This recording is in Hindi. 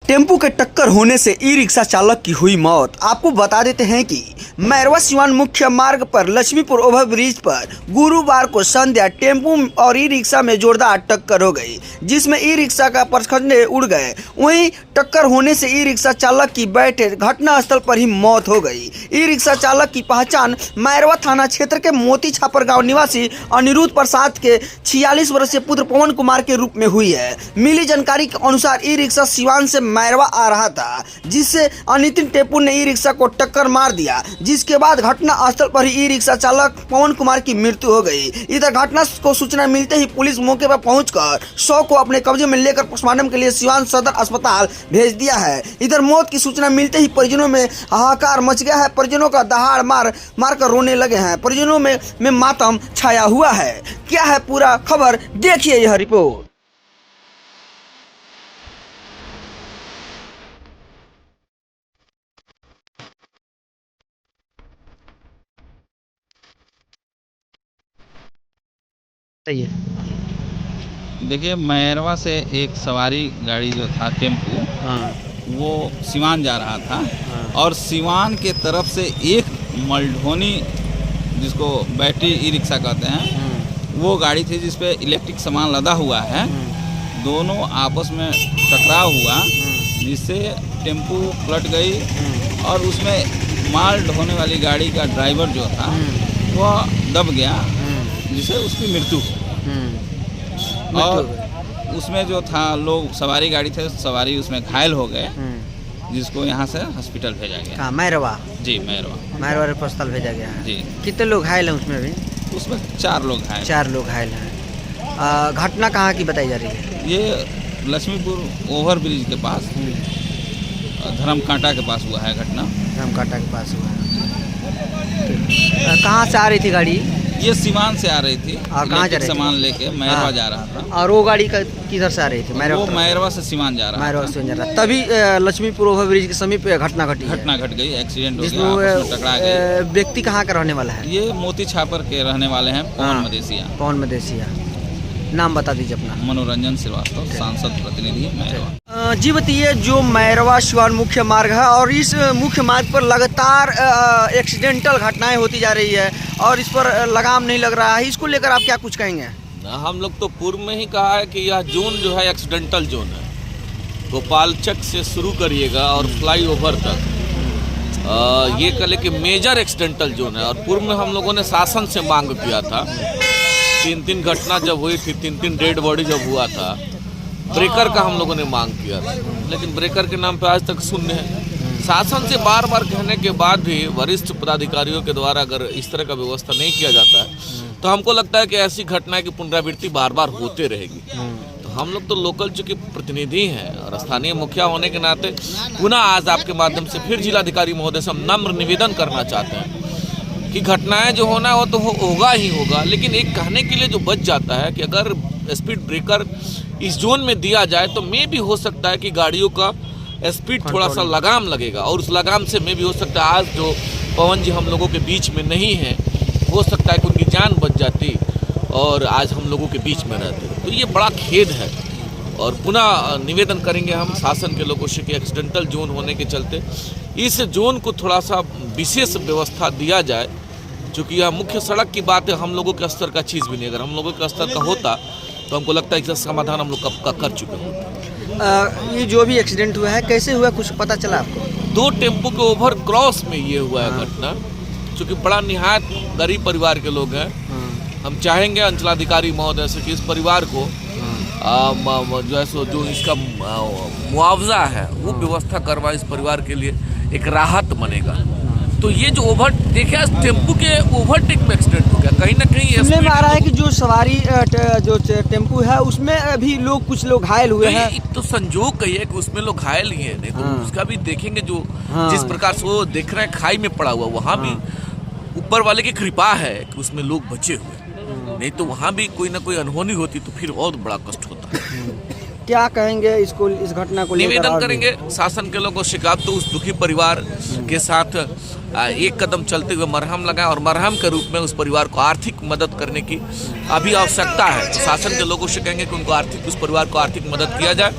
टेम्पू के टक्कर होने से ई रिक्शा चालक की हुई मौत। आपको बता देते हैं कि मैरवा सिवान मुख्य मार्ग पर लक्ष्मीपुर ओवरब्रिज पर गुरुवार को संध्या टेम्पू और ई रिक्शा में जोरदार टक्कर हो गई, जिसमें ई रिक्शा का परखंडे उड़ गए। वहीं टक्कर होने से ई रिक्शा चालक की बैठे घटनास्थल पर ही मौत हो गई। ई रिक्शा चालक की पहचान मैरवा थाना क्षेत्र के मोती छापर गाँव निवासी अनिरुद्ध प्रसाद के 46 वर्षीय पुत्र पवन कुमार के रूप में हुई है। मिली जानकारी के अनुसार ई रिक्शा सिवान से मैरवा आ रहा था, जिससे अनितिन टेम्पू ने ई रिक्शा को टक्कर मार दिया, जिसके बाद घटना स्थल पर ही ई रिक्शा चालक पवन कुमार की मृत्यु हो गई। इधर घटना को सूचना मिलते ही पुलिस मौके पर पहुंचकर शव को अपने कब्जे में लेकर पोस्टमार्टम के लिए सिवान सदर अस्पताल भेज दिया है। इधर मौत की सूचना मिलते ही परिजनों में हाहाकार मच गया है। परिजनों का दहाड़ मार कर रोने लगे हैं। परिजनों में मातम छाया हुआ है। क्या है पूरा खबर, देखिए यह रिपोर्ट। देखिए, मैरवा से एक सवारी गाड़ी जो था टेम्पू, वो सिवान जा रहा था और सिवान के तरफ से एक मलढोनी, जिसको बैटरी ई रिक्शा कहते हैं, वो गाड़ी थी जिसपे इलेक्ट्रिक सामान लदा हुआ है। दोनों आपस में टकराव हुआ, जिससे टेम्पू पलट गई और उसमें माल ढोने वाली गाड़ी का ड्राइवर जो था वह दब गया, जिससे उसकी मृत्यु और उसमें जो था लोग सवारी गाड़ी थे, सवारी उसमें घायल हो गए, जिसको यहाँ से हॉस्पिटल भेजा गया। कहाँ? मैरवा? जी, मैरवा अस्पताल भेजा गया है। जी। कितने लोग घायल हैं उसमें भी? उसमें 4 लोग घायल। 4 लोग घायल हैं। घटना कहाँ की बताई जा रही है? ये लक्ष्मीपुर ओवरब्रिज के पास, धर्मकांटा के पास हुआ है घटना। धर्मकांटा के पास हुआ है। कहाँ से आ रही थी गाड़ी? ये सिवान से आ रही थी और कहाँ जा रही थी? सामान लेके मैरवा जा रहा था। और वो गाड़ी का किधर से आ रही थी? वो मैरवा से सिवान जा रहा था। तभी लक्ष्मीपुर ओवरब्रिज के समीप घटना घट गई, एक्सीडेंट हो गया, आपस में टकरा गए। व्यक्ति कहाँ का रहने वाला है? ये मोती छापर के रहने वाले हैं, पवन मदेसिया। नाम बता दीजिए अपना। मनोरंजन श्रीवास्तव, सांसद प्रतिनिधि मैरवा। जी बताइए, जो मैरवा सिवान मुख्य मार्ग है और इस मुख्य मार्ग पर लगातार एक्सीडेंटल घटनाएं होती जा रही है और इस पर लगाम नहीं लग रहा है, इसको लेकर आप क्या कुछ कहेंगे? हम लोग तो पूर्व में ही कहा है कि यह जोन जो है एक्सीडेंटल जोन है। गोपालचक से शुरू करिएगा और फ्लाईओवर तक ये कह ले कि मेजर एक्सीडेंटल जोन है। और पूर्व में हम लोगों ने शासन से मांग किया था, 3 घटना जब हुई थी, 3 डेड बॉडी जब हुआ था, ब्रेकर का हम लोगों ने मांग किया था, लेकिन ब्रेकर के नाम पे आज तक शून्य है। शासन से बार बार कहने के बाद भी वरिष्ठ पदाधिकारियों के द्वारा अगर इस तरह का व्यवस्था नहीं किया जाता है तो हमको लगता है कि ऐसी घटनाएं की पुनरावृत्ति बार बार होते रहेगी। तो हम लोग तो लोकल चूंकि प्रतिनिधि हैं और स्थानीय मुखिया होने के नाते पुनः आज आपके माध्यम से फिर जिलाधिकारी महोदय से हम नम्र निवेदन करना चाहते हैं कि घटनाएं जो होना हो तो होगा ही होगा, लेकिन एक कहने के लिए जो बच जाता है कि अगर स्पीड ब्रेकर इस जोन में दिया जाए तो मे भी हो सकता है कि गाड़ियों का स्पीड थोड़ा सा लगाम लगेगा और उस लगाम से मे भी हो सकता है आज जो पवन जी हम लोगों के बीच में नहीं है, हो सकता है कि उनकी जान बच जाती और आज हम लोगों के बीच में रहते। तो ये बड़ा खेद है और पुनः निवेदन करेंगे हम शासन के लोगों से कि एक्सीडेंटल जोन होने के चलते इस जोन को थोड़ा सा विशेष व्यवस्था दिया जाए। चूँकि यह मुख्य सड़क की बात है, हम लोगों के स्तर का चीज़ भी नहीं। अगर हम लोगों के स्तर का होता तो हमको लगता है कि इसका समाधान हम लोग कब का कर चुके होते। ये जो भी एक्सीडेंट हुआ है कैसे हुआ, कुछ पता चला आपको? 2 टेम्पो के ओवर क्रॉस में ये हुआ है घटना। चूँकि बड़ा निहायत गरीब परिवार के लोग हैं, हम चाहेंगे अंचलाधिकारी महोदय से कि इस परिवार को जो है सो जो इसका मुआवजा है वो व्यवस्था करवा, इस परिवार के लिए एक राहत बनेगा। तो ये जो देखिए टेम्पू के ओवरटेक में एक्सीडेंट हो गया, कहीं ना कहीं सुनने में आ रहा है कि जो सवारी जो टेम्पू है उसमें भी कुछ लोग घायल हुए हैं। तो संजोग कही है कि उसमें लोग घायल ही है, नहीं तो उसका भी देखेंगे जो जिस प्रकार से वो देख रहे हैं खाई में पड़ा हुआ, वहाँ भी ऊपर वाले की कृपा है कि उसमें लोग बचे हुए, नहीं तो वहाँ भी कोई ना कोई अनहोनी होती तो फिर और बड़ा कष्ट होता है। क्या कहेंगे इसको, इस घटना को लेकर? निवेदन करेंगे शासन के लोगों को, शिकायत तो उस दुखी परिवार के साथ एक कदम चलते हुए मरहम लगाएं और मरहम के रूप में उस परिवार को आर्थिक मदद करने की अभी आवश्यकता है। तो शासन के लोगों से कहेंगे कि उनको उस परिवार को आर्थिक मदद किया जाए